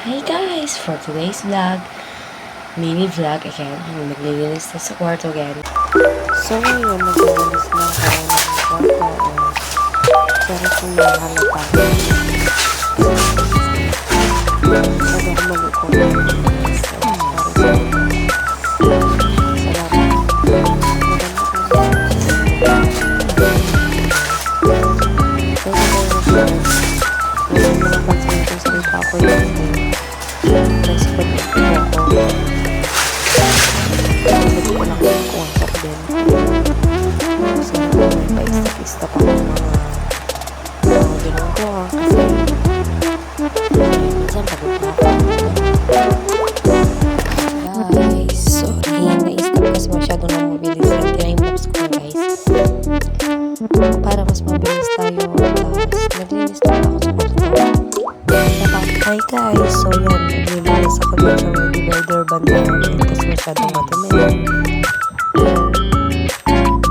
Hi guys! For today's vlog, mini vlog again, maglilinis na sa kwarto again. So ngayon, mag-alis na ako ng kwarto and sorry kung nahalata. Sabi ako mag-upo. Stop ako ng mga ginagawa kasi minsan pagod na ako. Guys, sorry, na-stop kasi masyado na mabilis ang time-lapse ko guys, para mas mabilis tayo. Tapos naglinis na ako sa kwarto. Hi guys, so yan, naglilinis ako dyan sa may divider banda kasi masyadong madumi.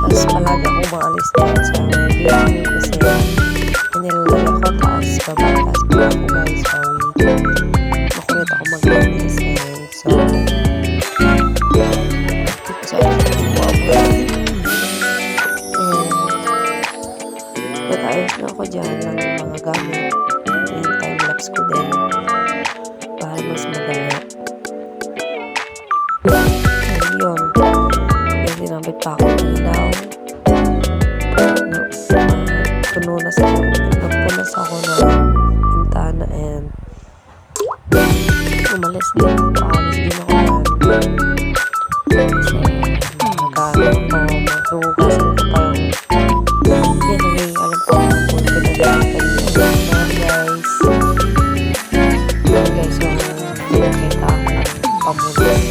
Tapos palagi akong maalis dyan sa video kasi nilalagay ako taas baba, taas baba ako guys, makulit ako maglinis and so nag-ayos na ako dyan ng mga gamit yung time-lapse ko din para mas madali. And yun, sinabit pa ako ng ilaw. Nagpunas ako ng pintana and umalis din. Paalis din ako yan. Kasi magkakaroon ko, maghuhugasan ko pa yung yan, alam ko kung pinagalitan niya. Guys, yung nakita ako ng pamulis.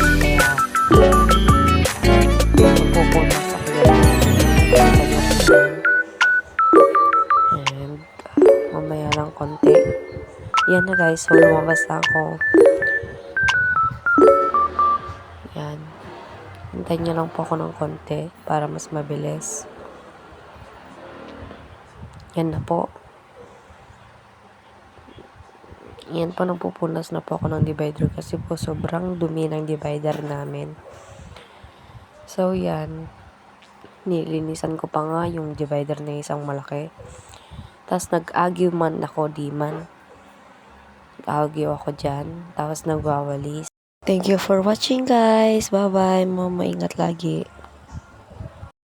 Kaya magpupunas ako yan. And mamaya lang konti. Yan na guys, so lumabas na ako. Yan. Hintayin nyo lang po ako ng konti para mas mabilis. Yan na po. Yan po, nagpupunas na po ako ng divider kasi po sobrang dumi ng divider namin. So yan. Nilinisan ko pa nga yung divider na isang malaki. Tapos nag-argue man ako, di man. Nag-argue ako dyan. Tapos nagwawalis. Thank you for watching guys. Bye bye. Mama, ingat lagi.